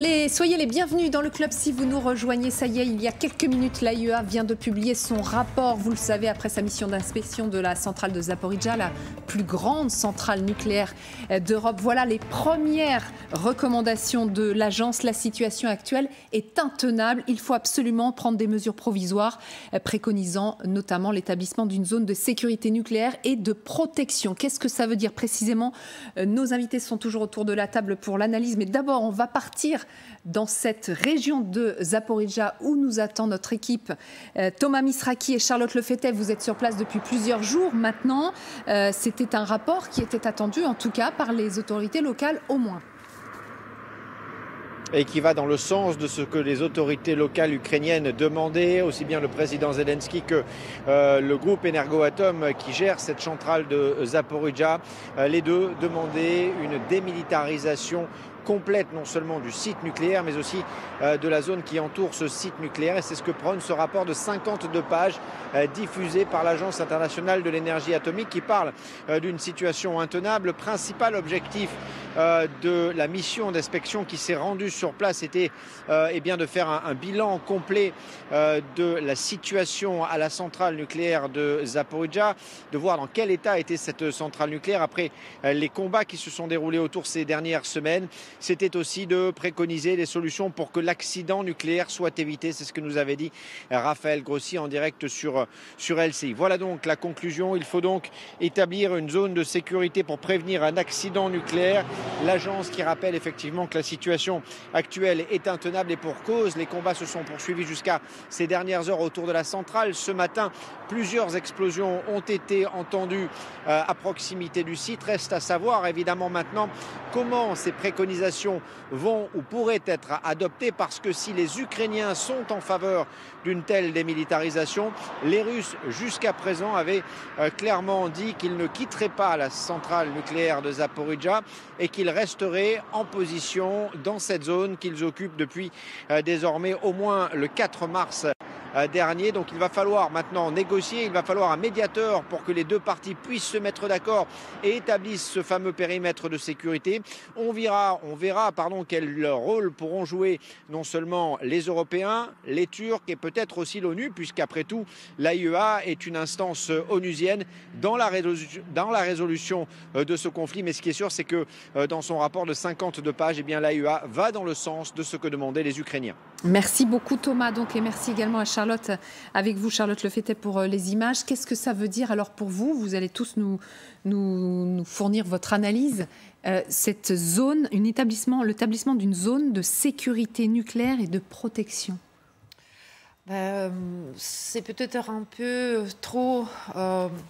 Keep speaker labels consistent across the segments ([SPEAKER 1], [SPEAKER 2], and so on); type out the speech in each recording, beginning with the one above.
[SPEAKER 1] Soyez les bienvenus dans le club si vous nous rejoignez. Ça y est, il y a quelques minutes, l'AIEA vient de publier son rapport, vous le savez, après sa mission d'inspection de la centrale de Zaporijia, la plus grande centrale nucléaire d'Europe. Voilà les premières recommandations de l'agence. La situation actuelle est intenable. Il faut absolument prendre des mesures provisoires, préconisant notamment l'établissement d'une zone de sécurité nucléaire et de protection. Qu'est-ce que ça veut dire précisément? Nos invités sont toujours autour de la table pour l'analyse, mais d'abord, on va partir dans cette région de Zaporijia où nous attend notre équipe. Thomas Misraki et Charlotte Lefetet, vous êtes sur place depuis plusieurs jours maintenant. C'était un rapport qui était attendu, en tout cas, par les autorités locales au moins.
[SPEAKER 2] Et qui va dans le sens de ce que les autorités locales ukrainiennes demandaient, aussi bien le président Zelensky que le groupe Energoatom qui gère cette centrale de Zaporijia. Les deux demandaient une démilitarisation complète non seulement du site nucléaire mais aussi de la zone qui entoure ce site nucléaire, et c'est ce que prône ce rapport de 52 pages diffusé par l'Agence internationale de l'énergie atomique qui parle d'une situation intenable. Le principal objectif de la mission d'inspection qui s'est rendue sur place était de faire un bilan complet de la situation à la centrale nucléaire de Zaporijia, de voir dans quel état était cette centrale nucléaire après les combats qui se sont déroulés autour ces dernières semaines. C'était aussi de préconiser des solutions pour que l'accident nucléaire soit évité. C'est ce que nous avait dit Raphaël Grossi en direct sur LCI. Voilà donc la conclusion. Il faut donc établir une zone de sécurité pour prévenir un accident nucléaire. L'agence qui rappelle effectivement que la situation actuelle est intenable et pour cause. Les combats se sont poursuivis jusqu'à ces dernières heures autour de la centrale. Ce matin, plusieurs explosions ont été entendues à proximité du site. Reste à savoir évidemment maintenant comment ces préconisations vont ou pourraient être adoptées, parce que si les Ukrainiens sont en faveur d'une telle démilitarisation, les Russes jusqu'à présent avaient clairement dit qu'ils ne quitteraient pas la centrale nucléaire de Zaporijia et qu'ils resteraient en position dans cette zone qu'ils occupent depuis désormais au moins le 4 mars dernier. Donc il va falloir maintenant négocier, il va falloir un médiateur pour que les deux parties puissent se mettre d'accord et établissent ce fameux périmètre de sécurité. On verra quel rôle pourront jouer non seulement les Européens, les Turcs et peut-être aussi l'ONU, puisqu'après tout l'AIEA est une instance onusienne dans la résolution de ce conflit. Mais ce qui est sûr, c'est que dans son rapport de 52 pages, l'AIEA va dans le sens de ce que demandaient les Ukrainiens.
[SPEAKER 1] Merci beaucoup Thomas, et merci également à Charlotte, avec vous Charlotte Lefetet pour les images. Qu'est-ce que ça veut dire alors pour vous? Vous allez tous nous fournir votre analyse. Cette zone, l'établissement d'une zone de sécurité nucléaire et de protection.
[SPEAKER 3] C'est peut-être un peu trop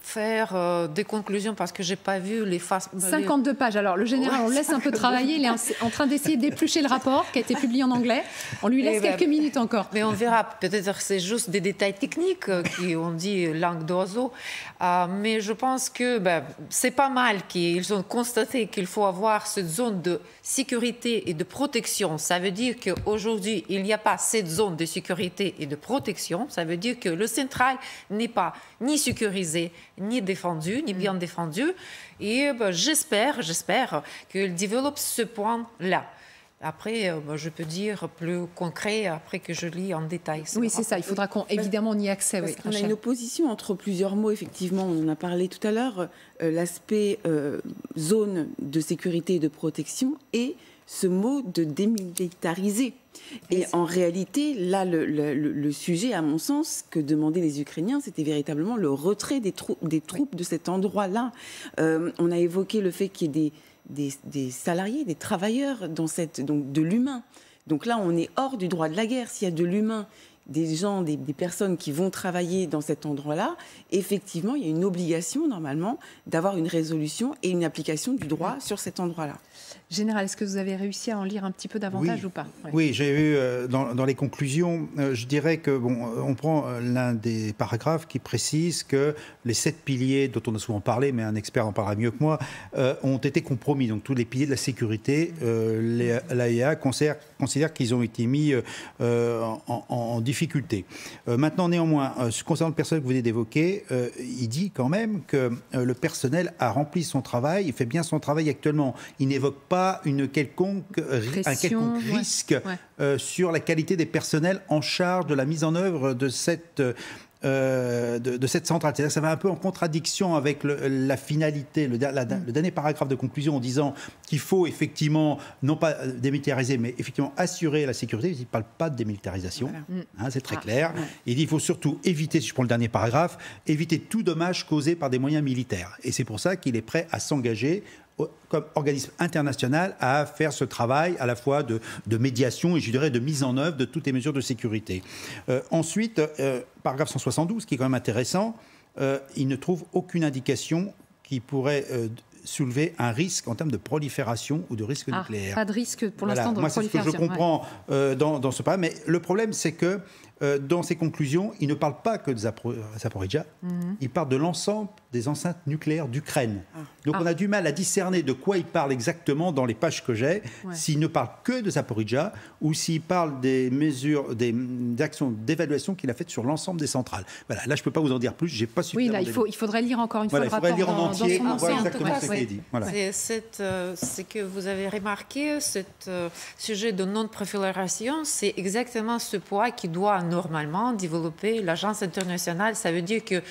[SPEAKER 3] faire des conclusions parce que j'ai pas vu les faces.
[SPEAKER 1] 52 pages. Alors le général, on le laisse un peu travailler. Il est en train d'essayer d'éplucher le rapport qui a été publié en anglais. On lui laisse quelques minutes encore.
[SPEAKER 3] Mais on verra. Peut-être c'est juste des détails techniques qui ont dit langue d'oiseau. Mais je pense que c'est pas mal qu'ils ont constaté qu'il faut avoir cette zone de sécurité et de protection. Ça veut dire qu'aujourd'hui il n'y a pas cette zone de sécurité et de protection. Ça veut dire que le central n'est pas ni sécurisé, ni défendu, ni bien défendu. Et j'espère qu'il développe ce point-là. Après, je peux dire plus concret après que je lis en détail.
[SPEAKER 1] Oui, c'est ça. Il faudra évidemment on y ait accès.
[SPEAKER 4] Parce qu'on a une opposition entre plusieurs mots, effectivement. On en a parlé tout à l'heure. L'aspect zone de sécurité et de protection et ce mot de démilitariser. Et en réalité, là, le sujet, à mon sens, que demandaient les Ukrainiens, c'était véritablement le retrait des troupes de cet endroit-là. On a évoqué le fait qu'il y ait des salariés, des travailleurs donc de l'humain. Donc là, on est hors du droit de la guerre. S'il y a de l'humain, des gens, des personnes qui vont travailler dans cet endroit-là, effectivement, il y a une obligation, normalement, d'avoir une résolution et une application du droit sur cet endroit-là.
[SPEAKER 1] Général, est-ce que vous avez réussi à en lire un petit peu davantage ou pas?
[SPEAKER 5] Oui, j'ai vu dans les conclusions, je dirais que on prend l'un des paragraphes qui précise que les 7 piliers dont on a souvent parlé, mais un expert en parlera mieux que moi, ont été compromis. Donc tous les piliers de la sécurité, l'AIEA considère qu'ils ont été mis en difficulté difficultés. Maintenant, néanmoins, concernant le personnel que vous venez d'évoquer, il dit quand même que le personnel a rempli son travail, il fait bien son travail actuellement. Il n'évoque pas un quelconque risque sur la qualité des personnels en charge de la mise en œuvre de cette centrale. C'est-à-dire que ça va un peu en contradiction avec la finalité, le dernier paragraphe de conclusion en disant qu'il faut effectivement, non pas démilitariser, mais effectivement assurer la sécurité. Il ne parle pas de démilitarisation, c'est très clair. Il dit qu'il faut surtout éviter, si je prends le dernier paragraphe, éviter tout dommage causé par des moyens militaires. Et c'est pour ça qu'il est prêt à s'engager comme organisme international à faire ce travail à la fois de médiation et je dirais de mise en œuvre de toutes les mesures de sécurité. Ensuite, paragraphe 172, qui est quand même intéressant, il ne trouve aucune indication qui pourrait soulever un risque en termes de prolifération ou de risque nucléaire.
[SPEAKER 1] Pas de risque pour l'instant de prolifération.
[SPEAKER 5] Moi, c'est ce que je comprends dans ce paragraphe. Mais le problème, c'est que dans ses conclusions, il ne parle pas que de Zaporijia, il parle de l'ensemble des enceintes nucléaires d'Ukraine. Donc on a du mal à discerner de quoi il parle exactement dans les pages que j'ai, s'il ne parle que de Zaporijia ou s'il parle des mesures, des actions d'évaluation qu'il a faites sur l'ensemble des centrales. Voilà, là je ne peux pas vous en dire plus, j'ai pas suffisamment.
[SPEAKER 1] Oui, là il faudrait lire encore une fois le rapport.
[SPEAKER 5] Il faudrait lire en entier pour voir exactement ce qui est dit. Voilà.
[SPEAKER 3] C'est que vous avez remarqué, ce sujet de non-prolifération, c'est exactement ce poids qui doit normalement développer l'agence internationale. Ça veut dire que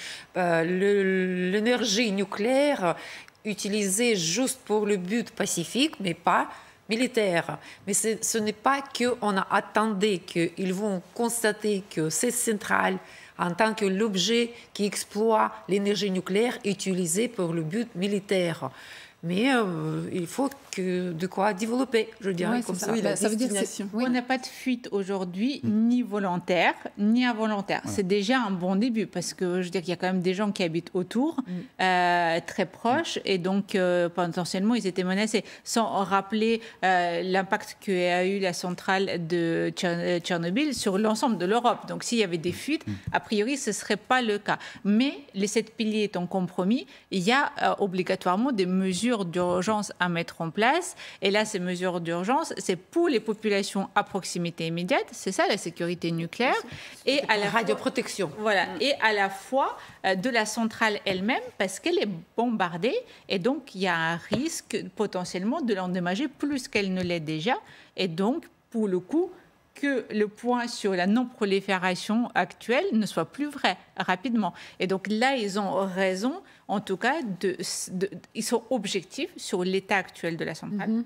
[SPEAKER 3] l'énergie nucléaire utilisée juste pour le but pacifique, mais pas militaire. Mais ce n'est pas qu'on a attendu qu'ils vont constater que cette centrale, en tant que l'objet qui exploite l'énergie nucléaire, est utilisée pour le but militaire. Mais il faut de quoi développer, je dirais comme ça.
[SPEAKER 4] Oui, ça veut dire
[SPEAKER 6] on n'a pas de fuite aujourd'hui, ni volontaire, ni involontaire. C'est déjà un bon début, parce que je veux dire qu'il y a quand même des gens qui habitent autour, très proches, et donc potentiellement ils étaient menacés, sans rappeler l'impact qu'a eu la centrale de Tchernobyl sur l'ensemble de l'Europe. Donc s'il y avait des fuites, a priori ce ne serait pas le cas. Mais les 7 piliers étant compromis, il y a obligatoirement des mesures d'urgence à mettre en place. Et là, ces mesures d'urgence, c'est pour les populations à proximité immédiate, c'est ça la sécurité nucléaire, et à la
[SPEAKER 3] radioprotection.
[SPEAKER 6] Voilà, et à la fois de la centrale elle-même, parce qu'elle est bombardée, et donc il y a un risque potentiellement de l'endommager plus qu'elle ne l'est déjà. Et donc, pour le coup, que le point sur la non-prolifération actuelle ne soit plus vrai rapidement. Et donc là, ils ont raison, en tout cas, ils sont objectifs sur l'état actuel de la centrale,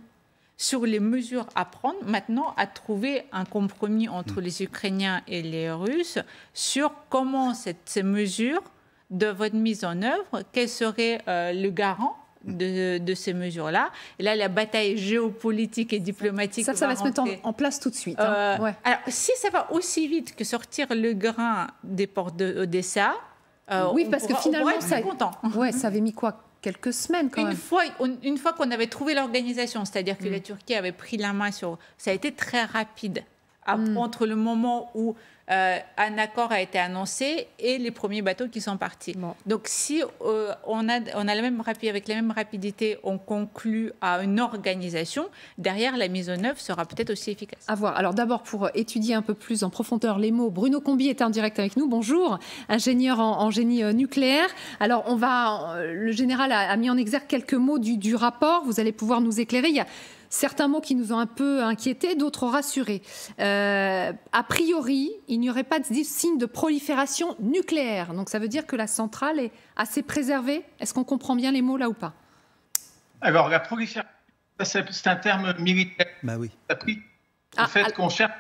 [SPEAKER 6] sur les mesures à prendre, maintenant à trouver un compromis entre les Ukrainiens et les Russes sur comment ces mesures doivent être mises en œuvre, quel serait le garant de ces mesures-là. Et là, la bataille géopolitique et diplomatique
[SPEAKER 1] ça va se mettre en place tout de suite.
[SPEAKER 6] Alors, si ça va aussi vite que sortir le grain des ports d'Odessa,
[SPEAKER 1] oui, parce que finalement, ça avait mis quoi? Quelques semaines quand même.
[SPEAKER 6] Une fois qu'on avait trouvé l'organisation, c'est-à-dire que la Turquie avait pris la main sur... Ça a été très rapide entre le moment où un accord a été annoncé et les premiers bateaux qui sont partis. Donc si on a avec la même rapidité, on conclut à une organisation, derrière la mise en œuvre sera peut-être aussi efficace.
[SPEAKER 1] À voir. Alors d'abord, pour étudier un peu plus en profondeur les mots, Bruno Combi est en direct avec nous. Bonjour, ingénieur en génie nucléaire. Alors le général a mis en exergue quelques mots du rapport. Vous allez pouvoir nous éclairer. Il y a certains mots qui nous ont un peu inquiétés, d'autres rassurés. A priori, il n'y aurait pas de signe de prolifération nucléaire. Donc ça veut dire que la centrale est assez préservée. Est-ce qu'on comprend bien les mots là ou pas?
[SPEAKER 7] Alors la prolifération, c'est un terme militaire.
[SPEAKER 5] Oui.
[SPEAKER 7] Ça pris le fait qu'on cherche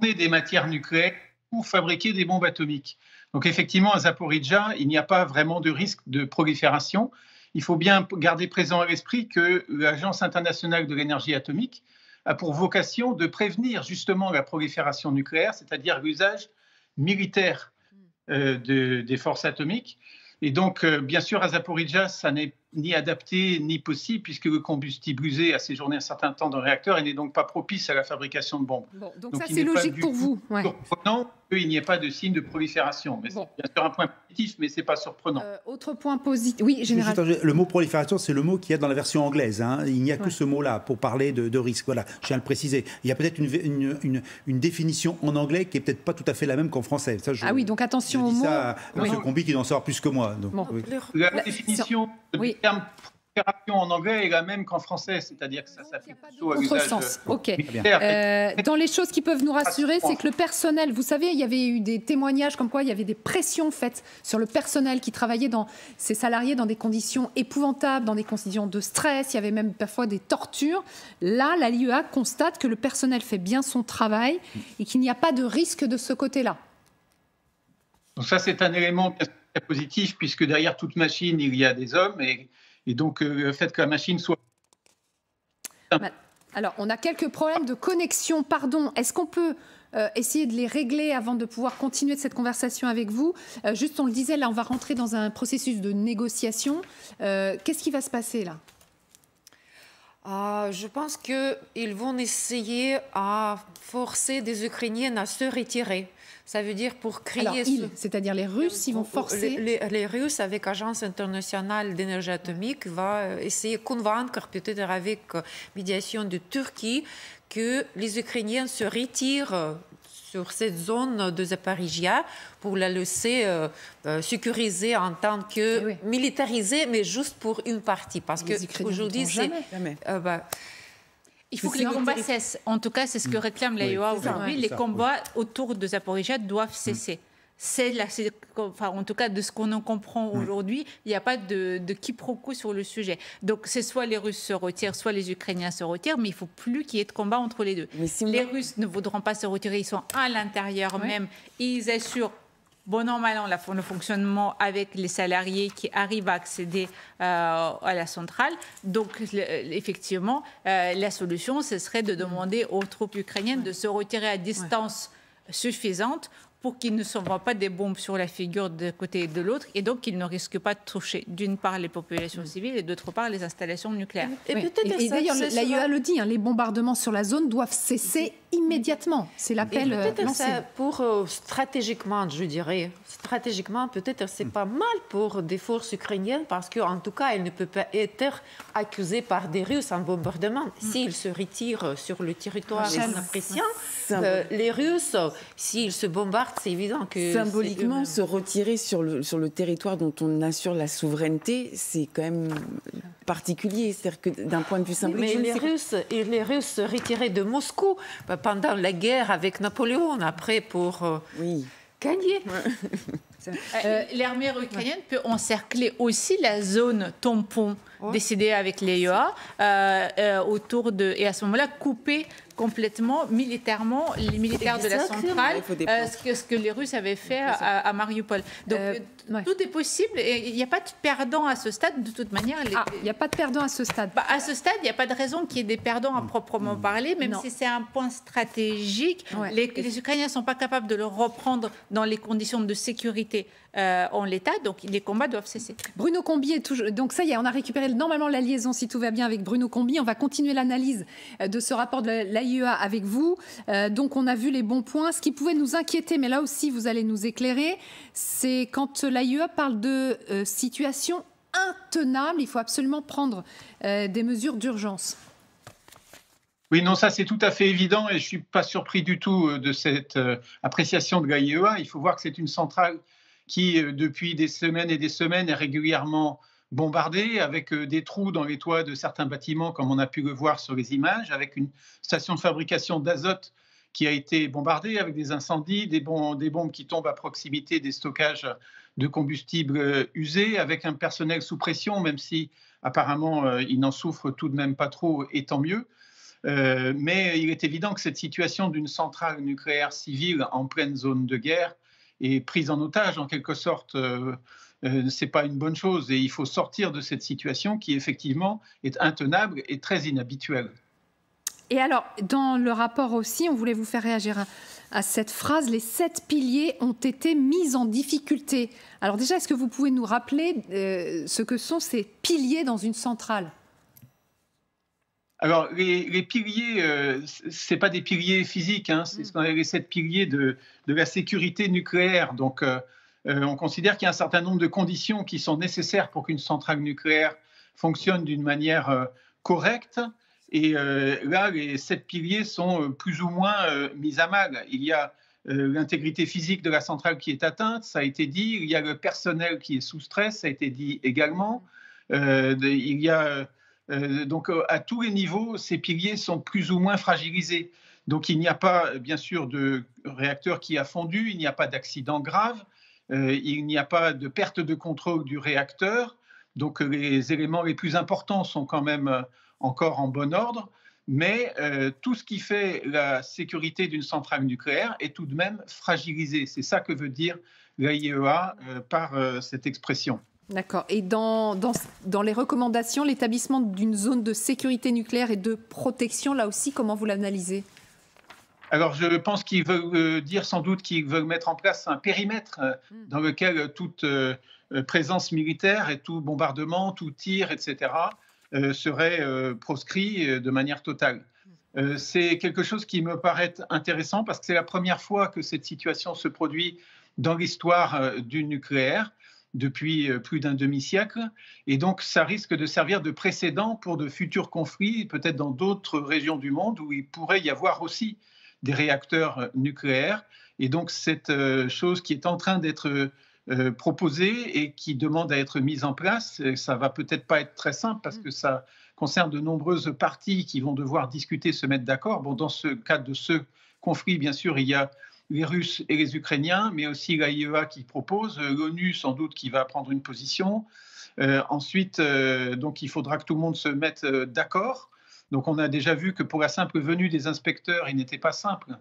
[SPEAKER 7] des matières nucléaires pour fabriquer des bombes atomiques. Donc effectivement, à Zaporijia, il n'y a pas vraiment de risque de prolifération. Il faut bien garder présent à l'esprit que l'Agence internationale de l'énergie atomique a pour vocation de prévenir justement la prolifération nucléaire, c'est-à-dire l'usage militaire des forces atomiques. Et donc, bien sûr, à Zaporijia, ça n'est ni adapté ni possible, puisque le combustible usé a séjourné un certain temps dans le réacteur et n'est donc pas propice à la fabrication de bombes.
[SPEAKER 1] Bon, donc ça, c'est logique pour vous. Ouais.
[SPEAKER 7] Surprenant qu'il n'y ait pas de signe de prolifération. Mais c'est bien sûr un point positif, mais ce n'est pas surprenant.
[SPEAKER 1] Autre point positif. Oui, général.
[SPEAKER 5] Le mot prolifération, c'est le mot qu'il y a dans la version anglaise. Hein. Il n'y a que ce mot-là pour parler de risque. Voilà, je tiens à le préciser. Il y a peut-être une définition en anglais qui n'est peut-être pas tout à fait la même qu'en français. Ça,
[SPEAKER 1] oui, donc attention au mot.
[SPEAKER 5] Ça à M. Combi qui en sort plus que moi. Donc,
[SPEAKER 7] La définition du terme prolifération en anglais est la même qu'en français, c'est-à-dire que ça s'applique plutôt à l'usage.
[SPEAKER 1] Sens. Ok. Dans les choses qui peuvent nous rassurer, c'est que le personnel, vous savez, il y avait eu des témoignages comme quoi il y avait des pressions faites sur le personnel qui travaillait ces salariés dans des conditions épouvantables, dans des conditions de stress, il y avait même parfois des tortures. Là, la LIEA constate que le personnel fait bien son travail et qu'il n'y a pas de risque de ce côté-là.
[SPEAKER 7] Donc ça, c'est un élément très positif, puisque derrière toute machine, il y a des hommes, et donc le fait que la machine soit...
[SPEAKER 1] Alors, on a quelques problèmes de connexion, pardon. Est-ce qu'on peut essayer de les régler avant de pouvoir continuer cette conversation avec vous? Juste, on le disait, là, on va rentrer dans un processus de négociation. Qu'est-ce qui va se passer, là?
[SPEAKER 3] Je pense qu'ils vont essayer à forcer des Ukrainiens à se retirer. Ça veut dire pour créer...
[SPEAKER 1] Alors, c'est-à-dire les Russes, ils vont forcer...
[SPEAKER 3] Les Russes, avec l'Agence internationale d'énergie atomique, va essayer de convaincre, peut-être avec médiation de Turquie, que les Ukrainiens se retirent sur cette zone de Zaporizhzhia pour la laisser sécurisée en tant que militarisée, mais juste pour une partie. Parce qu'aujourd'hui, c'est...
[SPEAKER 6] Il faut que les combats cessent. En tout cas, c'est ce que réclame l'AIEA aujourd'hui. Les combats autour de Zaporizhzhia doivent cesser. En tout cas, de ce qu'on en comprend aujourd'hui, il n'y a pas de quiproquo sur le sujet. Donc, c'est soit les Russes se retirent, soit les Ukrainiens se retirent, mais il ne faut plus qu'il y ait de combat entre les deux. Les Russes ne voudront pas se retirer, ils sont à l'intérieur même, et ils assurent bon an, mal an, le fonctionnement avec les salariés qui arrivent à accéder à la centrale. Donc, effectivement, la solution, ce serait de demander aux troupes ukrainiennes de se retirer à distance suffisante pour qu'ils ne s'envoient pas des bombes sur la figure d'un côté et de l'autre, et donc qu'ils ne risquent pas de toucher, d'une part, les populations civiles et d'autre part, les installations nucléaires.
[SPEAKER 1] Et d'ailleurs, l'AIEA le dit, les bombardements sur la zone doivent cesser immédiatement. C'est l'appel lancé.
[SPEAKER 3] Stratégiquement, je dirais, peut-être c'est pas mal pour des forces ukrainiennes, parce qu'en tout cas, elles ne peuvent pas être accusées par des Russes en bombardement. S'ils se retirent sur le territoire en appréciant, les Russes, s'ils se bombardent, c'est évident que...
[SPEAKER 4] Symboliquement, se retirer sur le territoire dont on assure la souveraineté, c'est quand même particulier. C'est-à-dire que d'un point de vue symbolique...
[SPEAKER 3] Mais les Russes se retiraient de Moscou pendant la guerre avec Napoléon, après pour gagner.
[SPEAKER 6] L'armée ukrainienne peut encercler aussi la zone tampon décidée avec l'AIEA autour de... Et à ce moment-là, couper complètement, militairement, les militaires de la centrale, ce que les Russes avaient fait à Mariupol. Donc, tout est possible. Et il n'y a pas de perdant à ce stade, de toute manière.
[SPEAKER 1] Il n'y a pas de perdant à ce stade.
[SPEAKER 6] À ce stade, il n'y a pas de raison qu'il y ait des perdants à proprement parler, même si c'est un point stratégique. Les Ukrainiens ne sont pas capables de le reprendre dans les conditions de sécurité en l'état, donc les combats doivent cesser.
[SPEAKER 1] Bruno Combi est toujours... Donc ça y est, on a récupéré normalement la liaison, si tout va bien, avec Bruno Combi. On va continuer l'analyse de ce rapport de l'AIEA avec vous. Donc on a vu les bons points. Ce qui pouvait nous inquiéter, mais là aussi vous allez nous éclairer, c'est quand l'AIEA parle de situation intenable, il faut absolument prendre des mesures d'urgence.
[SPEAKER 7] Oui, non, ça c'est tout à fait évident et je ne suis pas surpris du tout de cette appréciation de l'AIEA. Il faut voir que c'est une centrale qui, depuis des semaines et des semaines, est régulièrement bombardée, avec des trous dans les toits de certains bâtiments, comme on a pu le voir sur les images, avec une station de fabrication d'azote qui a été bombardée, avec des incendies, des bombes qui tombent à proximité des stockages de combustible usé, avec un personnel sous pression, même si apparemment il n'en souffre tout de même pas trop, et tant mieux. Mais il est évident que cette situation d'une centrale nucléaire civile en pleine zone de guerre est prise en otage en quelque sorte. C'est pas une bonne chose et il faut sortir de cette situation qui effectivement est intenable et très inhabituelle.
[SPEAKER 1] Et alors, dans le rapport aussi, on voulait vous faire réagir à cette phrase, les 7 piliers ont été mis en difficulté. Alors déjà, est-ce que vous pouvez nous rappeler ce que sont ces piliers dans une centrale ?
[SPEAKER 7] Alors, les piliers, ce n'est pas des piliers physiques, hein, c'est ce qu'on appelle les 7 piliers de la sécurité nucléaire. Donc, on considère qu'il y a un certain nombre de conditions qui sont nécessaires pour qu'une centrale nucléaire fonctionne d'une manière correcte. Et là, les 7 piliers sont plus ou moins mis à mal. Il y a l'intégrité physique de la centrale qui est atteinte, ça a été dit. Il y a le personnel qui est sous stress, ça a été dit également. Il y a donc à tous les niveaux, ces piliers sont plus ou moins fragilisés. Donc il n'y a pas, bien sûr, de réacteur qui a fondu, il n'y a pas d'accident grave, il n'y a pas de perte de contrôle du réacteur. Donc les éléments les plus importants sont quand même encore en bon ordre, mais tout ce qui fait la sécurité d'une centrale nucléaire est tout de même fragilisé. C'est ça que veut dire l'AIEA par cette expression.
[SPEAKER 1] D'accord. Et dans les recommandations, l'établissement d'une zone de sécurité nucléaire et de protection, là aussi, comment vous l'analysez ?
[SPEAKER 7] Alors, je pense qu'ils veulent dire sans doute qu'ils veulent mettre en place un périmètre dans lequel toute présence militaire et tout bombardement, tout tir, etc., serait proscrit de manière totale. C'est quelque chose qui me paraît intéressant parce que c'est la première fois que cette situation se produit dans l'histoire du nucléaire depuis plus d'un demi-siècle. Et donc, ça risque de servir de précédent pour de futurs conflits, peut-être dans d'autres régions du monde où il pourrait y avoir aussi des réacteurs nucléaires. Et donc, cette chose qui est en train d'être proposée et qui demande à être mise en place, ça va peut-être pas être très simple parce que ça concerne de nombreuses parties qui vont devoir discuter, se mettre d'accord. Bon, dans ce cadre de ce conflit, bien sûr, il y a les Russes et les Ukrainiens, mais aussi l'AIEA qui propose, l'ONU sans doute qui va prendre une position. Ensuite, donc, il faudra que tout le monde se mette d'accord. Donc on a déjà vu que pour la simple venue des inspecteurs, il n'était pas simple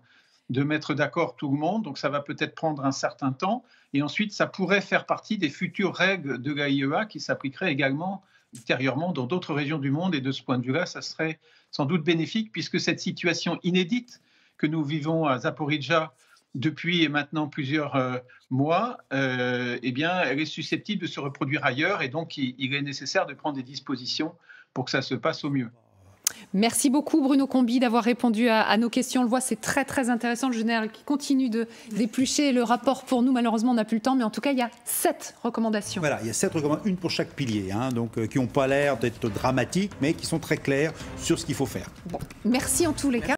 [SPEAKER 7] de mettre d'accord tout le monde. Donc ça va peut-être prendre un certain temps. Et ensuite, ça pourrait faire partie des futures règles de l'AIEA qui s'appliqueraient également ultérieurement dans d'autres régions du monde. Et de ce point de vue-là, ça serait sans doute bénéfique puisque cette situation inédite que nous vivons à Zaporijjia depuis maintenant plusieurs mois, eh bien, elle est susceptible de se reproduire ailleurs. Et donc, il est nécessaire de prendre des dispositions pour que ça se passe au mieux.
[SPEAKER 1] Merci beaucoup Bruno Combi d'avoir répondu à nos questions. On le voit, c'est très très intéressant. Le général qui continue d'éplucher le rapport pour nous. Malheureusement, on n'a plus le temps, mais en tout cas, il y a 7 recommandations.
[SPEAKER 5] Voilà, il y a 7 recommandations, une pour chaque pilier, hein, donc, qui n'ont pas l'air d'être dramatiques, mais qui sont très claires sur ce qu'il faut faire.
[SPEAKER 1] Bon, merci en tous les cas.